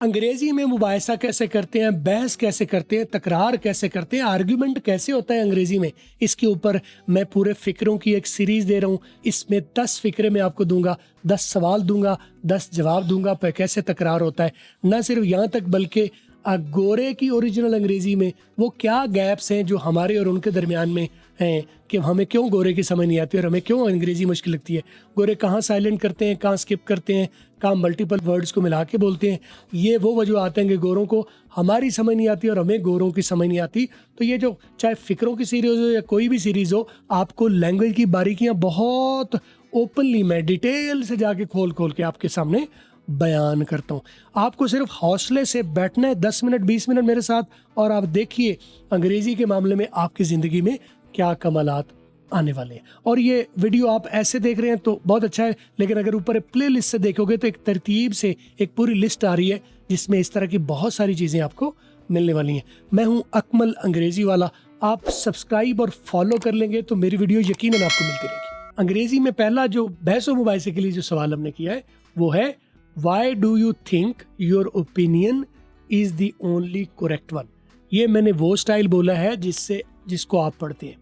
अंग्रेजी में मुबाहिसा कैसे करते हैं, बहस कैसे करते हैं, तकरार कैसे करते हैं, आर्ग्यूमेंट कैसे होता है अंग्रेजी में, इसके ऊपर मैं पूरे फ़िक्रों की एक सीरीज़ दे रहा हूँ। इसमें 10 फ़िक्रे मैं आपको दूंगा, 10 सवाल दूंगा, 10 जवाब दूंगा पर कैसे तकरार होता है। न सिर्फ यहाँ तक बल्कि गोरे की ओरिजिनल अंग्रेज़ी में वो क्या गैप्स हैं जो हमारे और उनके दरमियान में हैं, कि हमें क्यों गोरे की समझ नहीं आती और हमें क्यों अंग्रेज़ी मुश्किल लगती है। गोरे कहाँ साइलेंट करते हैं, कहाँ स्किप करते हैं, कहाँ मल्टीपल वर्ड्स को मिला के बोलते हैं। ये वो वजूहत हैं कि गोरों को हमारी समझ नहीं आती और हमें गोरों की समझ नहीं आती। तो ये जो चाहे फ़िक्रों की सीरीज़ हो या कोई भी सीरीज़ हो, आपको लैंग्वेज की बारीकियाँ बहुत ओपनली मैं डिटेल से जाके खोल खोल के आपके सामने बयान करता हूँ। आपको सिर्फ हौसले से बैठना है 10 मिनट 20 मिनट मेरे साथ, और आप देखिए अंग्रेज़ी के मामले में आपकी ज़िंदगी में क्या कमालात आने वाले हैं। और ये वीडियो आप ऐसे देख रहे हैं तो बहुत अच्छा है, लेकिन अगर ऊपर प्ले लिस्ट से देखोगे तो एक तरतीब से एक पूरी लिस्ट आ रही है जिसमें इस तरह की बहुत सारी चीज़ें आपको मिलने वाली हैं। मैं हूँ अकमल अंग्रेज़ी वाला। आप सब्सक्राइब और फॉलो कर लेंगे तो मेरी वीडियो यकीनन आपको मिलती रहेगी। अंग्रेज़ी में पहला जो बहस व मुबाहिसे के लिए जो सवाल हमने किया है वो है, why do you think your opinion is the only correct one. ये मैंने वो स्टाइल बोला है जिसको आप पढ़ते हैं,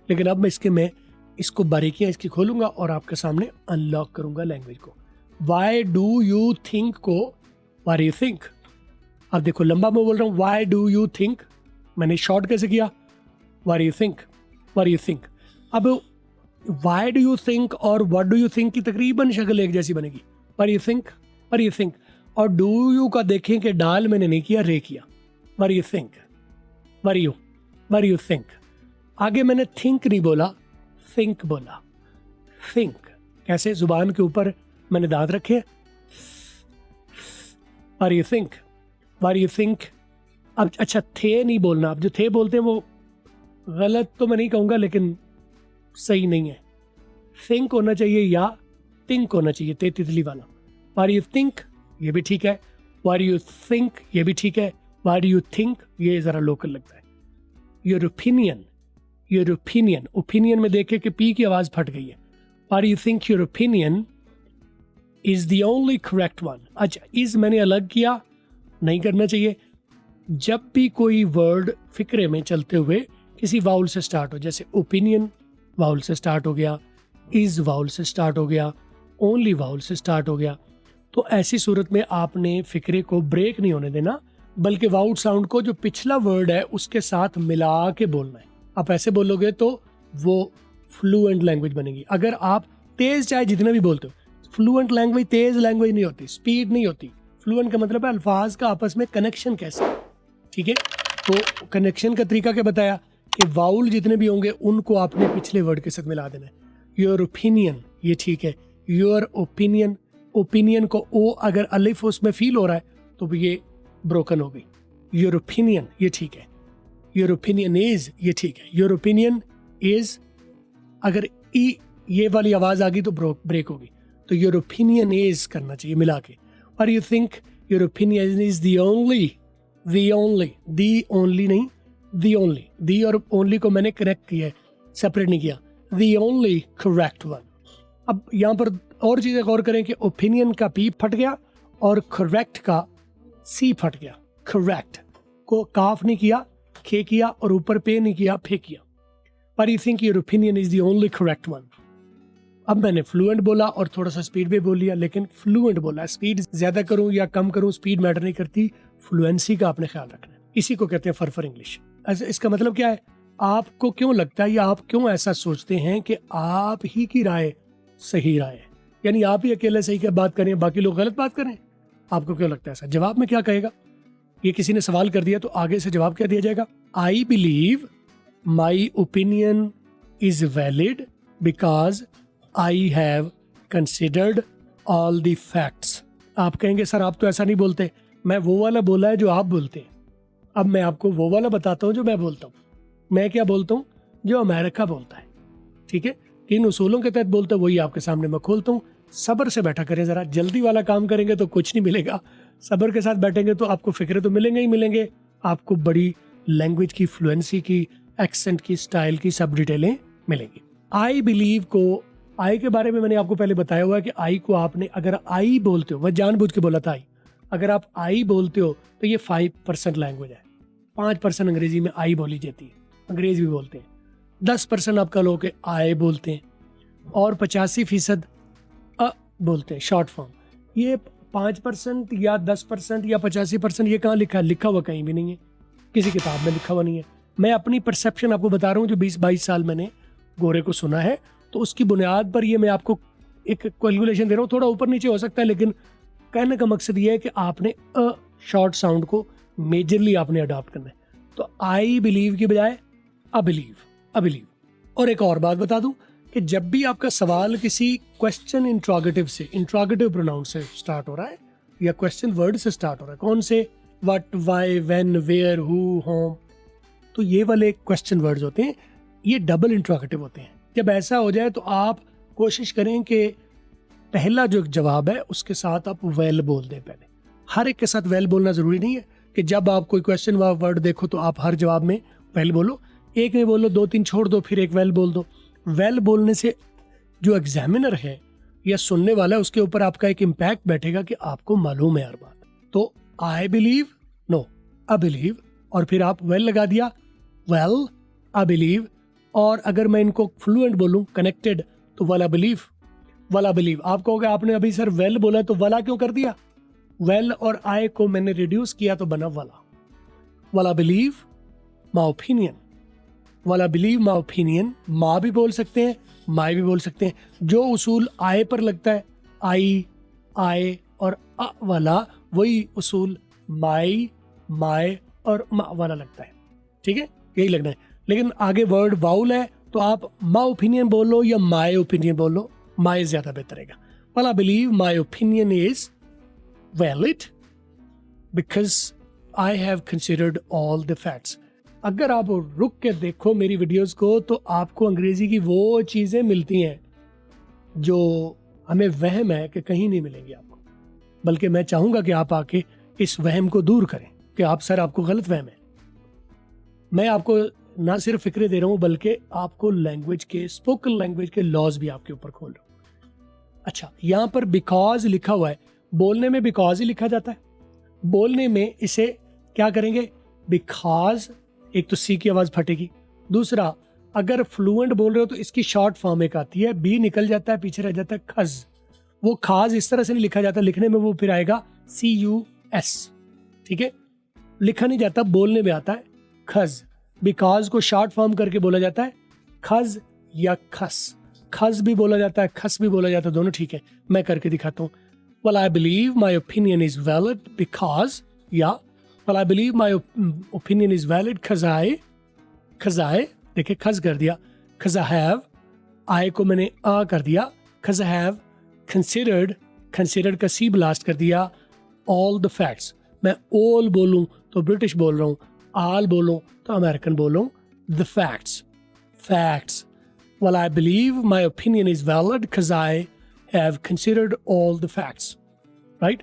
लेकिन अब मैं इसको बारीकियां इसकी खोलूंगा और आपके सामने अनलॉक करूंगा लैंग्वेज को। वाई डू यू थिंक को वाई डू यू थिंक। अब देखो लंबा मैं बोल रहा हूँ, वाई डू यू थिंक, मैंने शॉर्ट कैसे किया, why do you think, why do you think. अब वाई डू यू थिंक और व्हाट डू यू थिंक की तकरीबन शक्ल एक जैसी बनेगी, why do you think, why do you think. और डू यू का देखें कि डाल मैंने नहीं किया, रे किया, why do you think, why do you think. आगे मैंने थिंक नहीं बोला, थिंक बोला। थिंक कैसे, जुबान के ऊपर मैंने दांत रखे, what do you think, what do you think. अब अच्छा थे नहीं बोलना, अब जो थे बोलते हैं वो गलत तो मैं नहीं कहूँगा लेकिन सही नहीं है। थिंक होना चाहिए या थिंक होना चाहिए, ते तितली वाला। व्हाट डू यू थिंक ये भी ठीक है, व्हाट डू यू थिंक ये भी ठीक है, व्हाट डू यू थिंक ये ज़रा लोकल लगता है। Your opinion, your opinion, opinion में देखे कि पी की आवाज़ फट गई है। What do you think your opinion is the only correct one. अच्छा इज़ मैंने अलग किया, नहीं करना चाहिए। जब भी कोई वर्ड फिक्रे में चलते हुए किसी वाउल से स्टार्ट हो, जैसे ओपिनियन वाउल से स्टार्ट हो गया, इज़ वाउल से स्टार्ट हो गया, ओनली वाउल से स्टार्ट हो गया, तो ऐसी सूरत में आपने फिक्रे को ब्रेक नहीं होने देना, बल्कि वाउल साउंड को जो पिछला वर्ड है उसके साथ मिला के बोलना है। आप ऐसे बोलोगे तो वो फ्लुएंट लैंग्वेज बनेगी। अगर आप तेज़ चाहे जितना भी बोलते हो, फ्लुएंट लैंग्वेज तेज़ लैंग्वेज नहीं होती, स्पीड नहीं होती। फ्लुएंट का मतलब है अल्फाज का आपस में कनेक्शन कैसे, ठीक है। तो कनेक्शन का तरीका क्या बताया कि वाउल जितने भी होंगे उनको आपने पिछले वर्ड के साथ मिला देना है। योर ओपिनियन ये ठीक है, योर ओपिनियन, ओपिनियन को ओ अगर अलिफ उसमें फील हो रहा है तो ये ब्रोकन हो गई। योर ओपिनियन ये ठीक है, योर ओपिनियन इज ये ठीक है, योर ओपिनियन इज अगर ई ये वाली आवाज आ गई तो ब्रेक होगी। तो योर ओपिनियन इज करना चाहिए मिला के। और you think your opinion is the only, the only नहीं, दी ओनली, दी और ओनली को मैंने करेक्ट किया है, सेपरेट नहीं किया, दी ओनली करेक्ट वन। अब यहाँ पर और चीज़ें गौर करें कि ओपिनियन का पी फट गया और करेक्ट का सी फट गया। करेक्ट को काफ नहीं किया, खे किया, और ऊपर पे नहीं किया, फे किया। पर you think your opinion is the only correct one. अब मैंने फ्लुएंट बोला और थोड़ा सा स्पीड भी बोल लिया, लेकिन फ्लुएंट बोला। स्पीड ज्यादा करूं या कम करूं स्पीड मैटर नहीं करती, फ्लुएंसी का आपने ख्याल रखना है। इसी को कहते हैं फरफर इंग्लिश। इसका मतलब क्या है, आपको क्यों लगता है या आप क्यों ऐसा सोचते हैं कि आप ही की राय सही राय है, यानी आप ही अकेले सही क्या बात करें, बाकी लोग गलत बात करें। आपको क्यों लगता है ऐसा? जवाब में क्या कहेगा, ये किसी ने सवाल कर दिया तो आगे से जवाब क्या दिया जाएगा, I believe my opinion is valid because I have considered all the facts. आप कहेंगे सर आप तो ऐसा नहीं बोलते, मैं वो वाला बोला है जो आप बोलते हैं। अब मैं आपको वो वाला बताता हूँ जो मैं बोलता हूँ। मैं क्या बोलता हूँ, जो अमेरिका बोलता है, ठीक है। इन उसूलों के तहत बोलता हूँ वही आपके सामने मैं खोलता हूँ। सब्र से बैठा करें जरा, जल्दी वाला काम करेंगे तो कुछ नहीं मिलेगा। सब्र के साथ बैठेंगे तो आपको फिक्रे तो मिलेंगे ही मिलेंगे, आपको बड़ी लैंग्वेज की, फ्लुएंसी की, एक्सेंट की, स्टाइल की सब डिटेलें मिलेंगी। आई बिलीव को, आई के बारे में मैंने आपको पहले बताया हुआ है कि आई को आपने अगर आई बोलते हो, वह जानबूझ के बोला था आई, अगर आप आई बोलते हो तो ये 5% लैंग्वेज है, 5% अंग्रेजी में आई बोली जाती है, अंग्रेज भी बोलते हैं। 10% आप कह लो कि आए बोलते हैं, और 85% अ बोलते हैं शॉर्ट फॉर्म। ये 5% या 10% या 85% ये कहाँ लिखा है? लिखा हुआ कहीं भी नहीं है, किसी किताब में लिखा हुआ नहीं है। मैं अपनी परसेप्शन आपको बता रहा हूँ, जो 20-22 साल मैंने गोरे को सुना है, तो उसकी बुनियाद पर ये मैं आपको एक कैलकुलेशन दे रहा हूँ। थोड़ा ऊपर नीचे हो सकता है, लेकिन कहने का मकसद ये है कि आपने अ शॉर्ट साउंड को मेजरली आपने अडॉप्ट करना है। तो आई बिलीव की बजाय अबिलीव। और एक और बात बता दूं कि जब भी आपका सवाल किसी क्वेश्चन इंट्रोगेटिव से, इंट्रोगेटिव प्रोनाउन से स्टार्ट हो रहा है या क्वेश्चन वर्ड से स्टार्ट हो रहा है, कौन से? What, why, when, where, who, whom, तो ये वाले क्वेश्चन वर्ड्स होते हैं, ये डबल इंट्रोगेटिव होते हैं। जब ऐसा हो जाए तो आप कोशिश करें कि पहला जो जवाब है उसके साथ आप वेल बोल दें। पहले हर एक के साथ वेल बोलना जरूरी नहीं है कि जब आप कोई क्वेश्चन वर्ड देखो तो आप हर जवाब में वेल बोलो। एक में बोलो, 2-3 छोड़ दो, फिर एक वेल बोल दो। वेल बोलने से जो एग्जामिनर है या सुनने वाला है उसके ऊपर आपका एक इम्पैक्ट बैठेगा कि आपको मालूम है हर बात। तो I believe, no, I believe, और फिर आप वेल लगा दिया, वेल, आई बिलीव। और अगर मैं इनको फ्लुएंट बोलूं, कनेक्टेड, तो वाला बिलीव। आप कहोगे आपने अभी सर वेल बोला तो वाला क्यों कर दिया? वेल और आई को मैंने रिड्यूस किया तो बना वाला बिलीव माई ओपिनियन, वाला बिलीव माई ओपिनियन। माँ भी बोल सकते हैं, माई भी बोल सकते हैं। जो उसूल आए पर लगता है, आई, आए और अ वाला, वही उसूल माई, माए और मा वाला लगता है। ठीक है, यही लगना है। लेकिन आगे वर्ड वाउल है तो आप माई ओपिनियन बोलो या माई ओपिनियन बोलो, माई ज्यादा बेहतर रहेगा। वाला believe my opinion is valid because I have considered all the facts. अगर आप रुक के देखो मेरी वीडियोस को तो आपको अंग्रेजी की वो चीजें मिलती हैं जो हमें वहम है कि कहीं नहीं मिलेंगी आपको। बल्कि मैं चाहूंगा कि आप आके इस वहम को दूर करें कि आप सर आपको गलत वहम है। मैं आपको ना सिर्फ फिक्रे दे रहा हूं बल्कि आपको लैंग्वेज के, स्पोकन लैंग्वेज के लॉज भी आपके ऊपर खोल रहा हूं। अच्छा, यहां पर बिकॉज लिखा हुआ है, बोलने में बिकॉज ही लिखा जाता है। बोलने में इसे क्या करेंगे? बिकॉज, एक तो सी की आवाज फटेगी, दूसरा अगर फ्लुएंट बोल रहे हो तो इसकी शॉर्ट फॉर्म एक आती है, बी निकल जाता है, पीछे रह जाता है खज। वो खाज इस तरह से नहीं लिखा जाता, लिखने में वो फिर आएगा CUS। ठीक है, लिखा नहीं जाता, बोलने में आता है खज। बिकॉज को शॉर्ट फॉर्म करके बोला जाता है खज या खस। खस भी बोला जाता है, खस भी बोला जाता है, दोनों ठीक है। मैं करके दिखाता हूँ। Well, I believe my opinion is valid because, yeah. Well, I believe my opinion is valid because I, देखिए खज कर दिया, because I have, I को मैंने आ कर दिया, because I have considered का सी ब्लास्ट कर दिया, all the facts। मैं all बोलूं तो ब्रिटिश बोल रहा हूँ, all बोलूं तो अमेरिकन बोलूं, the facts। Well, I believe my opinion is valid because I have considered all the facts, right?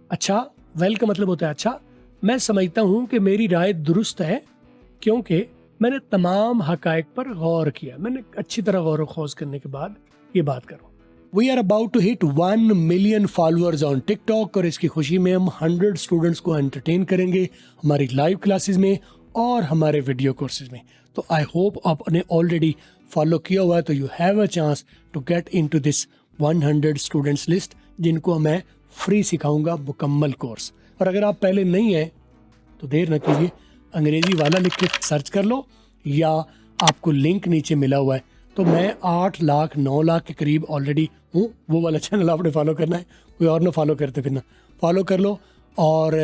अच्छा, वेल का मतलब होता है अच्छा। मैं समझता हूं कि मेरी राय दुरुस्त है क्योंकि मैंने तमाम हकायक पर गौर किया। मैंने अच्छी तरह गौर व खोज करने के बाद ये बात करूं। We are about to hit 1 million followers on TikTok और इसकी खुशी में हम 100 स्टूडेंट्स को एंटरटेन करेंगे हमारी लाइव क्लासेस में और हमारे वीडियो कोर्सेज में। तो आई होप आपने ऑलरेडी फॉलो किया हुआ है, तो you have a chance to get into this 100 students list जिनको मैं फ्री सिखाऊंगा मुकम्मल कोर्स। और अगर आप पहले नहीं हैं तो देर न कीजिए, अंग्रेजी वाला लिख के सर्च कर लो या आपको लिंक नीचे मिला हुआ है। तो मैं 8 लाख 9 लाख के करीब ऑलरेडी हूँ। वो वाला चैनल आपने फॉलो करना है, कोई और ना फॉलो करते फिर ना, फॉलो कर लो। और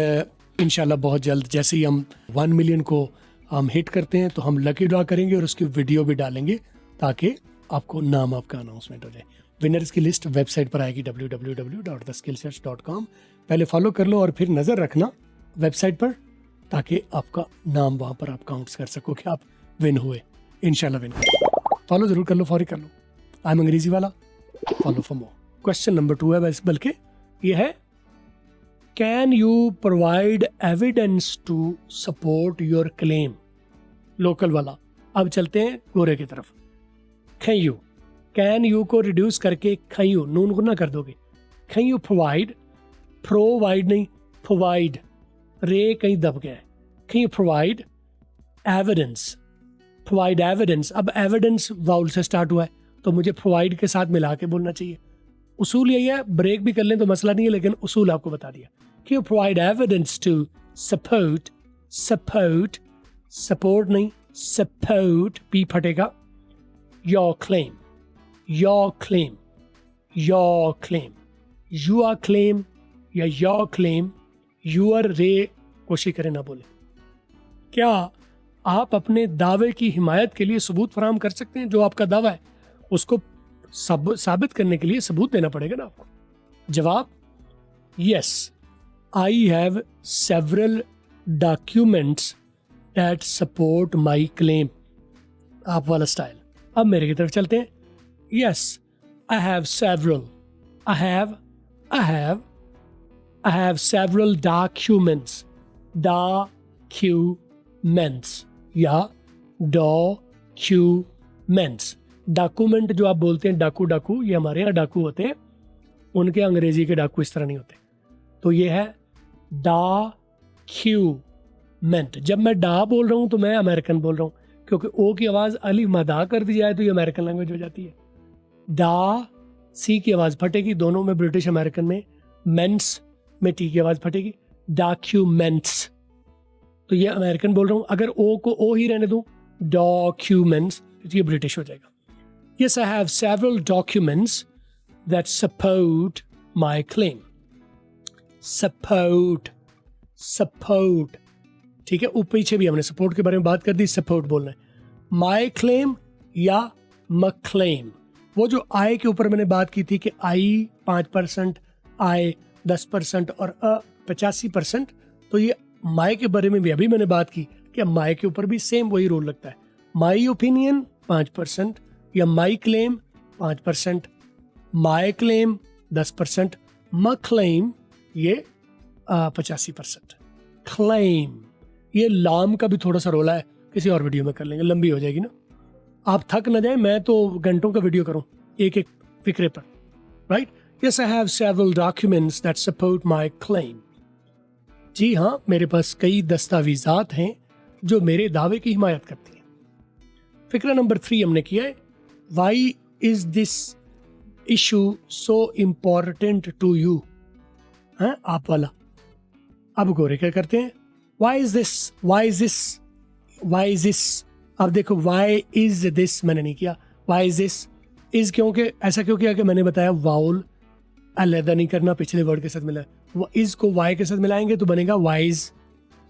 इंशाल्लाह बहुत जल्द जैसे ही हम 1 मिलियन को हम हिट करते हैं तो हम लकी ड्रॉ करेंगे और उसकी वीडियो भी डालेंगे ताकि आपको नाम आपका अनाउंसमेंट हो जाए। विनर्स की लिस्ट वेबसाइट पर आएगी www.theskillsearch.com। पहले फॉलो कर लो और फिर नज़र रखना वेबसाइट पर ताकि आपका नाम वहाँ पर आप काउंट्स कर सको कि आप विन हुए। इंशाल्लाह विन करो। फॉलो ज़रूर कर लो, फौरी कर लो। आई एम अंग्रेजी वाला, follow for more. Question number 2 है बस, बल्कि ये है, can you provide evidence to support your claim? Local वाला। अब चलते हैं गोरे की तरफ। कैन यू को रिड्यूस करके खयू, नून को ना कर दोगे। कैन यू प्रोवाइड प्रोवाइड नहीं, प्रोवाइड, रे कहीं दब गया है। कहीं प्रोवाइड एविडेंस, प्रोवाइड एविडेंस। अब एविडेंस वाउल से स्टार्ट हुआ है तो मुझे प्रोवाइड के साथ मिला के बोलना चाहिए। उसूल यही है, ब्रेक भी कर लें तो मसला नहीं है, लेकिन उसूल आपको बता दिया कि provide evidence to support, support, support नहीं सपोर्ट, पी फटेगा, your claim, your claim, your claim, your claim या योर क्लेम, यूर रे कोशिश करें ना बोले। क्या आप अपने दावे की हिमायत के लिए सबूत फराहम कर सकते हैं? जो आपका दावा है उसको साबित करने के लिए सबूत देना पड़ेगा ना आपको। जवाब yes, I have several documents that support my claim, आप वाला स्टाइल। अब मेरे की तरफ चलते हैं। Yes, I have several, I have several documents, documents या डॉक्यूमेंट्स। डॉक्यूमेंट जो आप बोलते हैं डाकू डाकू, ये हमारे यहाँ डाकू होते हैं, उनके अंग्रेजी के डाकू इस तरह नहीं होते। तो ये है डॉक्यूमेंट। जब मैं डा बोल रहा हूं तो मैं अमेरिकन बोल रहा हूं, क्योंकि ओ की आवाज अली मदा कर दी जाए तो ये अमेरिकन लैंग्वेज हो जाती है। डा सी की आवाज फटेगी, दोनों में ब्रिटिश अमेरिकन में। मेंस में टी की आवाज फटेगी। डॉक्यूमेंट्स, तो ये अमेरिकन बोल रहा हूं। अगर ओ को ओ ही रहने दूं, डॉक्यूमेंट्स, तो ये ब्रिटिश हो जाएगा। Yes, I have several documents that support my claim. Support, support, ठीक है। ऊपर पीछे भी हमने सपोर्ट के बारे में बात कर दी, सपोर्ट बोलना है। My claim या McClaim, वो जो आई के ऊपर मैंने बात की थी कि आई 5%, आई 10% और 85%, तो ये माई के बारे में भी अभी मैंने बात की कि माई के ऊपर भी सेम वही रूल लगता है। माई ओपिनियन 5% या my claim 5%, my claim 10%, McClaim ये 85%। क्लेम, ये लाम का भी थोड़ा सा रोला है, किसी और वीडियो में कर लेंगे, लंबी हो जाएगी ना, आप थक न जाए। मैं तो घंटों का वीडियो करूं एक एक फिक्रे पर, right. Yes, I have several documents that support my claim. जी हाँ, मेरे पास कई दस्तावेजात हैं जो मेरे दावे की हिमायत करती हैं। फिक्रा नंबर 3 हमने किया है, why is this issue so important to you, है आप वाला। अब गोरे क्या करते हैं, why is this, why is this, why is this. अब देखो, वाई इज दिस मैंने नहीं किया, वाई इज दिस, इज क्योंकि ऐसा क्यों किया कि मैंने बताया वाउल अलहदा नहीं करना, पिछले वर्ड के साथ मिला। इज को वाई के साथ मिलाएंगे तो बनेगा why's,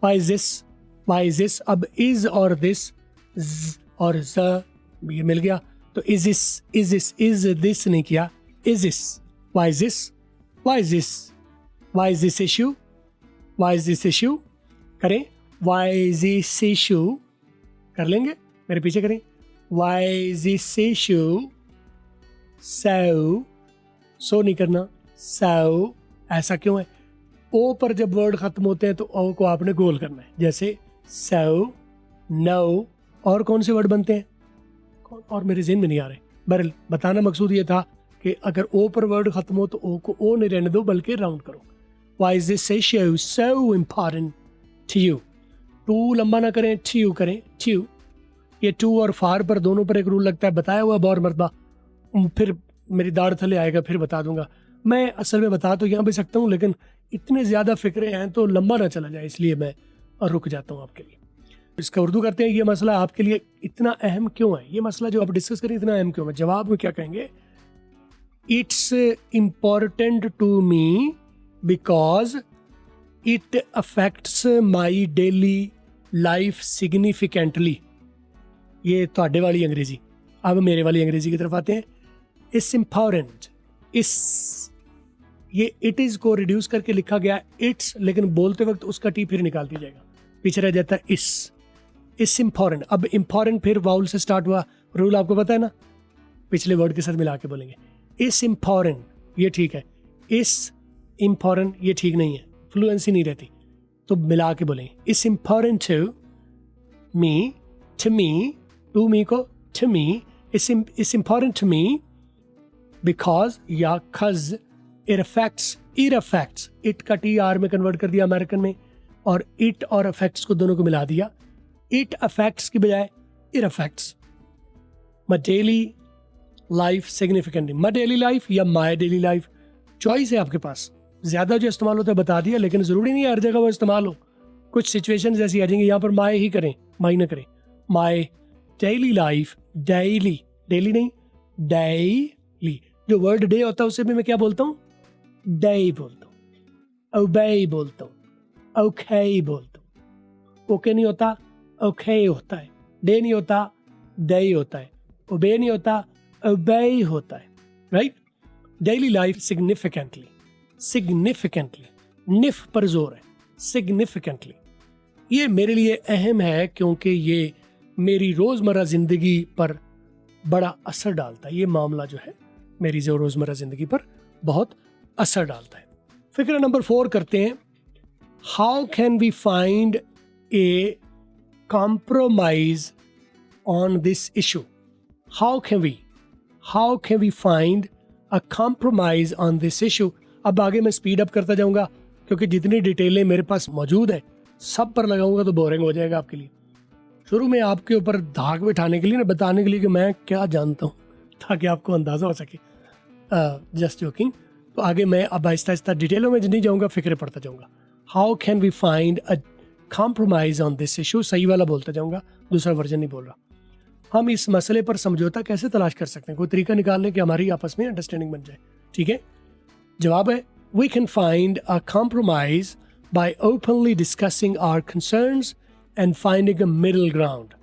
why is this, why is this. अब इज और दिस और ज ये मिल गया, तो is this, is this, is this नहीं किया, is this, why is this, why is this, why is this issue, why is this issue करें, वाई इज दिस इशू कर लेंगे, मेरे पीछे करें, why is this issue, so नहीं करना, सो ऐसा क्यों है। ओ पर जब वर्ड खत्म होते हैं तो ओ को आपने गोल करना है, जैसे सो, नो, और कौन से वर्ड बनते हैं और मेरे ज़हन में नहीं आ रहे। बहरहाल बताना मकसूद ये था कि अगर ओ पर वर्ड खत्म हो तो ओ को ओ नहीं रहने दो बल्कि राउंड करो। Why is this issue so important to you, to लंबा ना करें, टू करें, टू। ये टू और फार पर दोनों पर एक रूल लगता है, बताया हुआ बहुत मरतबा, फिर मेरी दाढ़ थले आएगा, फिर बता दूंगा। मैं असल में बता तो यहाँ भी सकता हूँ, लेकिन इतने ज़्यादा फिक्रे हैं तो लंबा ना चला जाए, इसलिए मैं रुक जाता हूँ आपके लिए। इसका उर्दू करते हैं, ये मसला आपके लिए इतना अहम क्यों है, ये मसला जो आप डिस्कस करें इतना अहम क्यों है। जवाब में क्या कहेंगे, it's important to me because it affects my daily life significantly. ये थोड़े वाली अंग्रेजी। अब मेरे वाली अंग्रेजी की तरफ आते हैं। इट्स इम्पॉर्टेंट, इस ये इट इज को रिड्यूस करके लिखा गया इट्स, लेकिन बोलते वक्त उसका टी फिर निकाल दिया जाएगा, पीछे रह जाता है इस इम्पॉर्टेंट। अब इम्पॉर्टेंट फिर वाउल से स्टार्ट हुआ, रूल आपको पता है ना, पिछले वर्ड के साथ मिला के बोलेंगे। इस इम्पॉर्टेंट ये ठीक है, इस इम्पॉर्टेंट ये ठीक नहीं है, फ्लुएंसी नहीं रहती, तो मिला के बोलेंगे। Is important to me, to me, to me को to me, is important to me because या खज it affects it affects, it का टी आर में कन्वर्ट कर दिया अमेरिकन में, और इट और अफेक्ट्स को दोनों को मिला दिया। इट अफेक्ट्स की बजाय it affects my daily life significantly. My daily life या माई डेली लाइफ, चॉइस है आपके पास। ज्यादा जो इस्तेमाल होता है बता दिया, लेकिन जरूरी नहीं है हर जगह वो इस्तेमाल हो। कुछ सिचुएशंस ऐसी आ जाएंगी यहाँ पर माई ही करें, माई ना करें। माई डेली लाइफ, डेली, डेली नहीं डेली। जो वर्ड डे होता है उससे भी मैं क्या बोलता हूँ? डे बोलता हूँ, ओबे बोलता हूँ, ओके बोलता हूँ। ओके नहीं होता, ओके होता है। डे नहीं होता, डे होता है। ओबे नहीं होता, ओबे होता है। Right? Daily life significantly, significantly, nif पर जोर है, सिग्निफिकेंटली। ये मेरे लिए अहम है क्योंकि ये मेरी रोजमर्रा जिंदगी पर बड़ा असर डालता है। ये मामला जो है मेरी जो रोजमर्रा जिंदगी पर बहुत असर डालता है। फिक्र नंबर 4 करते हैं। How can we find a compromise on this issue? How can we find a compromise on this issue? अब आगे मैं स्पीड अप करता जाऊंगा क्योंकि जितनी डिटेलें मेरे पास मौजूद है सब पर लगाऊंगा तो बोरिंग हो जाएगा आपके लिए। शुरू में आपके ऊपर धाक बिठाने के लिए ना, बताने के लिए कि मैं क्या जानता हूँ, ताकि आपको अंदाजा हो सके। Just joking. तो आगे मैं अब आहिस्ता आहिस्ता डिटेलों में नहीं जाऊंगा, फिक्रे पढ़ता जाऊंगा। How can we find a compromise on this issue, सही वाला बोलता जाऊंगा, दूसरा वर्जन नहीं बोल रहा। हम इस मसले पर समझौता कैसे तलाश कर सकते हैं? कोई तरीका निकालने के हमारी आपस में अंडरस्टैंडिंग बन जाए। ठीक है, जवाब है we can find a compromise by openly discussing our concerns and finding a middle ground.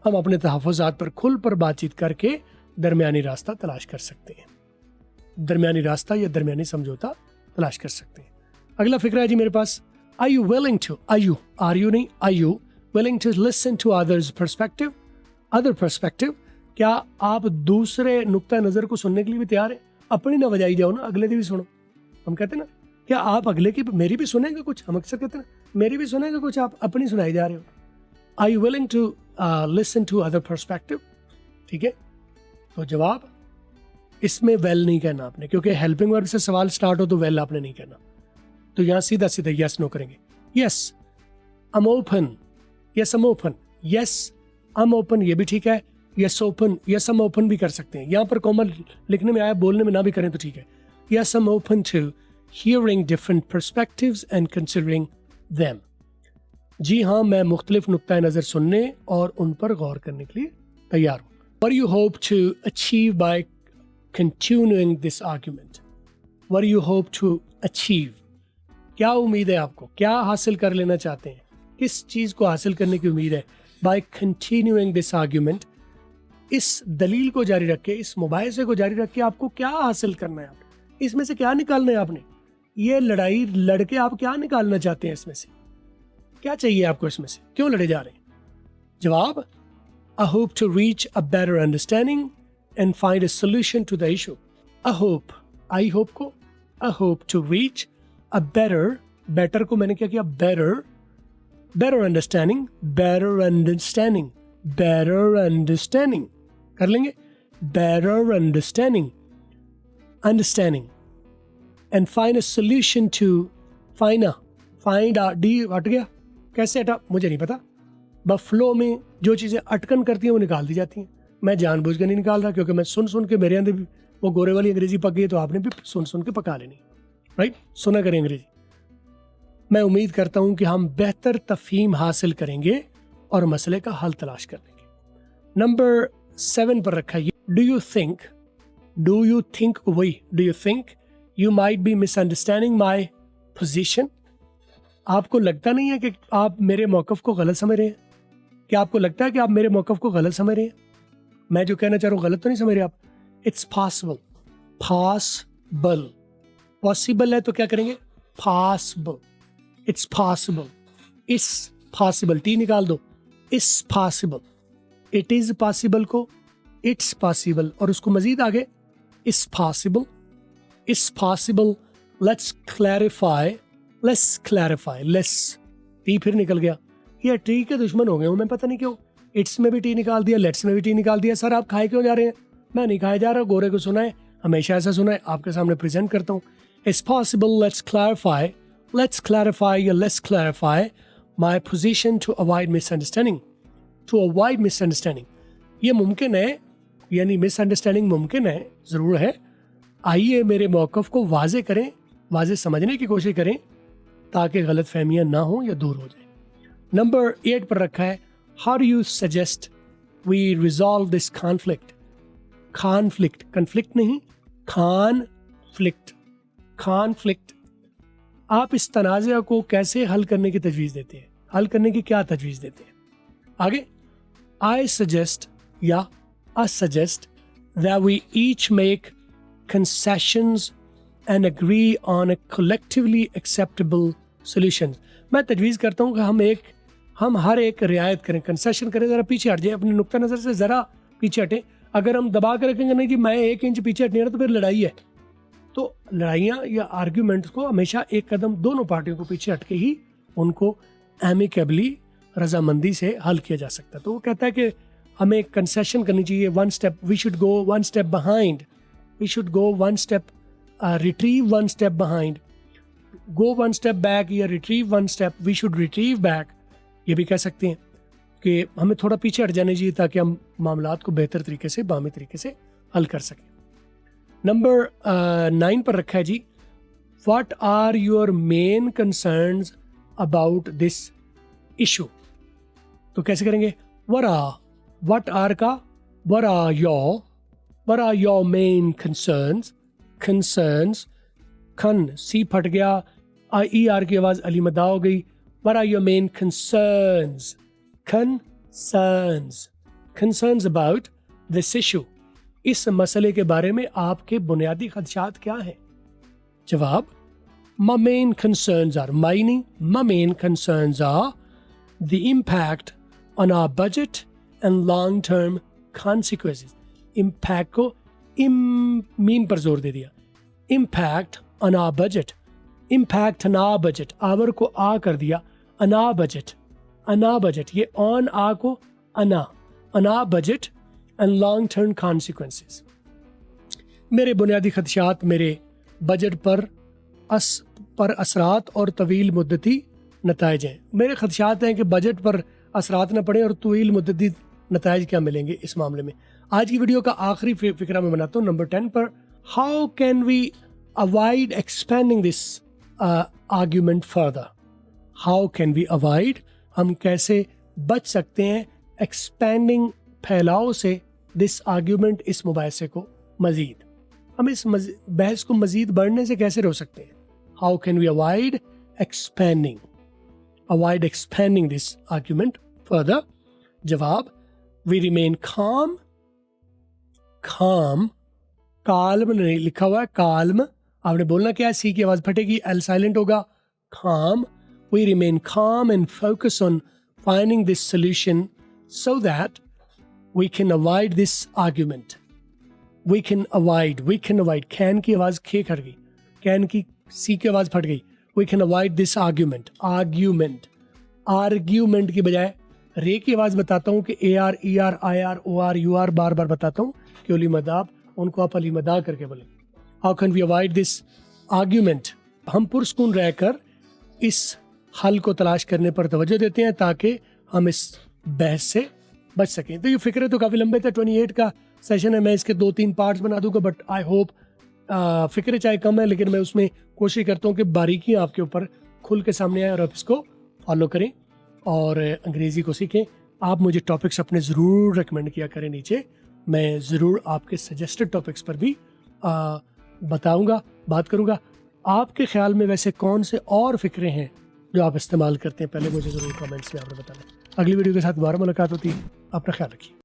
हम अपने तहफ़्फ़ुज़ात पर खुल पर बातचीत करके दरमियानी रास्ता तलाश कर सकते हैं, दरमियानी रास्ता या दरमियानी समझौता तलाश कर सकते हैं। अगला फिक्रा है जी मेरे पास, are you willing to, are you willing to listen to others perspective? Other perspective, क्या आप दूसरे नुक्ता नज़र को सुनने के लिए भी तैयार है? अपनी ना बजाई जाओ ना, अगले की भी सुनो। हम कहते हैं ना, क्या आप अगले की मेरी भी सुनेंगे कुछ? हम अक्सर कहते हैं ना, मेरी भी सुनेंगे कुछ, आप अपनी सुनाई जा रहे हो। Are you willing to listen to other perspective? ठीक है, तो जवाब इसमें वेल नहीं कहना आपने, क्योंकि हेल्पिंग वर्ब से सवाल स्टार्ट हो तो वेल आपने नहीं कहना। तो यहाँ सीधा सीधा यस नो करेंगे। Yes I am open, yes I am open, yes I am open, ये भी ठीक है। Yes open, yes I am open भी कर सकते हैं। यहाँ पर कॉमन लिखने में आया, बोलने में ना भी करें तो ठीक है। Yes I am open to hearing different perspectives and considering them. जी हाँ, मैं मुख्तलिफ नुक्ता नज़र सुनने और उन पर गौर करने के लिए तैयार हूँ। What do you hope to achieve by continuing this argument? What do you hope to achieve? क्या उम्मीद है आपको? क्या हासिल कर लेना चाहते हैं? किस चीज़ को हासिल करने की उम्मीद है? By continuing this argument, इस दलील को जारी रख के, इस मुबाहिसे को जारी रख के आपको क्या हासिल करना है? आपने इसमें से क्या निकालना है? आपने ये लड़ाई लड़के आप क्या निकालना चाहते हैं? इसमें से क्या चाहिए आपको? इसमें से क्यों लड़े जा रहे हैं? जवाब, I hope to reach a better understanding and find a solution to the issue. I hope को I hope to reach a better को मैंने क्या किया? better understanding कर लेंगे। better understanding and find a solution to find D हट गया, कैसे हटा मुझे नहीं पता। फ्लो में जो चीज़ें अटकन करती हैं वो निकाल दी जाती हैं। मैं जानबूझ के नहीं निकाल रहा, क्योंकि मैं सुन के मेरे अंदर भी वो गोरे वाली अंग्रेजी पक गई, तो आपने भी सुन के पका लेनी। राइट, सुना करें अंग्रेजी। मैं उम्मीद करता हूं कि हम बेहतर तफहीम हासिल करेंगे और मसले का हल तलाश कर लेंगे। नंबर 7 पर रखा है, do you think you might be misunderstanding my position? आपको लगता नहीं है कि आप मेरे मौक़िफ़ को गलत समझ रहे हैं? क्या आपको लगता है कि आप मेरे मौक़िफ़ को गलत समझ रहे हैं? मैं जो कहना चाह रहा हूँ गलत तो नहीं समझ रहे आप? इट्स पॉसिबल, पॉसिबल है तो क्या करेंगे? पॉसिबल, इट्स पॉसिबल, इस पॉसिबल, टी निकाल दो। इस पॉसिबल, इट इज पॉसिबल को इट्स पॉसिबल, और उसको मजीद आगे इस पॉसिबल, लेट्स क्लैरिफाई, टी फिर निकल गया। ये टी के दुश्मन हो गए हूँ मैं, पता नहीं क्यों। इट्स में भी टी निकाल दिया, लेट्स में भी टी निकाल दिया। सर आप खाए क्यों जा रहे हैं? मैं नहीं खाए जा रहा, गोरे को सुना है, हमेशा ऐसा सुना है, आपके सामने प्रेजेंट करता हूँ। इट्स पॉसिबल, लेट्स क्लैरिफाई या let's clarify my position to avoid misunderstanding. ये मुमकिन है, यानी मिसअंडरस्टैंडिंग मुमकिन है, ज़रूर है। आइए मेरे मौक़िफ़ को वाज़े करें, वाज़े समझने की कोशिश करें ताकि गलत फहमियाँ ना हो या दूर हो जाए। नंबर 8 पर रखा है, how do you suggest we resolve this conflict. Conflict नहीं, कॉन्फ्लिक्ट। आप इस तनाज़ा को कैसे हल करने की तजवीज़ देते हैं, हल करने की क्या तजवीज़ देते हैं? आगे, I suggest that we each make concessions and agree on a collectively acceptable solution। मैं तजवीज़ करता हूँ कि हम हर एक रियायत करें, कंसेशन करें, ज़रा पीछे हट जाए, अपने नुक्ता नज़र से ज़रा पीछे हटें। अगर हम दबा कर रखेंगे नहीं जी मैं 1 इंच पीछे हटने तो फिर लड़ाई है। तो लड़ाइयाँ या आर्ग्यूमेंट्स को हमेशा एक कदम दोनों पार्टियों को पीछे हट के ही उनको एमिकेबली, रजामंदी से हल किया जा सकता है। तो वो कहता है कि हमें कंसेशन करनी चाहिए, we should go one step behind, we should go one step, retrieve one step behind, go one step back या retrieve one step, we should retrieve back. ये भी कह सकते हैं कि हमें थोड़ा पीछे हट जाना चाहिए ताकि हम मामलात को बेहतर तरीके से, बाहमी तरीके से हल कर सकें। नंबर 9 पर रखा है जी, what are your main concerns about this issue. तो कैसे करेंगे? what are का what are your main concerns, खन सी फट गया, ER की आवाज अली मदा हो गई। what are your main concerns about this issue, इस मसले के बारे में आपके बुनियादी खदशात क्या हैं? जवाब, my main concerns are the impact on our budget and long-term consequences। impact को मीम पर जोर दे दिया। impact on our budget, our को आ कर दिया, अना बजट, ये ऑन आ को अना budget and long term consequences. मेरे बुनियादी खदशात मेरे बजट पर असरात और तवील मुद्दती नताइज हैं। मेरे खदशात हैं कि बजट पर असरात न पड़े और तवील मुद्दती नताइज क्या मिलेंगे इस मामले में। आज की वीडियो का आखिरी फिक्रा मैं बनाता हूँ नंबर 10 पर, how can we avoid expending this argument further. How can we avoid, हम कैसे बच सकते हैं एक्सपेंडिंग, फैलाव से, दिस आर्ग्यूमेंट, इस मुबाहिसे को मजीद, हम इस बहस को मजीद बढ़ने से कैसे रोक सकते हैं। How can we avoid expending this argument further. जवाब, वी रिमेन calm नहीं लिखा हुआ है, calm, आपने बोलना क्या है, सी की आवाज फटेगी, एल साइलेंट होगा, calm, we remain calm and focus on finding this solution so that we can avoid this argument. We can avoid, can की आवाज खे खड़ गई, can की सी की आवाज फट गई, we can avoid this argument की बजाय रे की आवाज बताता हूँ कि AR, ER, IR, OR, UR बार बार बताता हूँ कि अली मदाब, उनको आप अली मदा करके बोले। How can we avoid this argument, हम पुरस्कून रहकर इस हल को तलाश करने पर तवज्जो देते हैं ताकि हम इस बहस से बच सकें। तो ये फिक्र तो काफ़ी लंबे थे, 28 का सेशन है, मैं इसके 2-3 पार्ट्स बना दूंगा, बट आई होप फिक्र चाहे कम है लेकिन मैं उसमें कोशिश करता हूँ कि बारीकियाँ आपके ऊपर खुल के सामने आए और आप इसको फॉलो करें और अंग्रेज़ी को सीखें। आप मुझे टॉपिक्स अपने ज़रूर रिकमेंड किया करें नीचे, मैं ज़रूर आपके सजेस्टेड टॉपिक्स पर भी बात करूँगा। आपके ख्याल में वैसे कौन से और फिक्रे हैं जो आप इस्तेमाल करते हैं, पहले मुझे ज़रूर कमेंट्स में आपने बताना। अगली वीडियो के साथ दोबारा मुलाकात होती है, अपना ख्याल रखिए।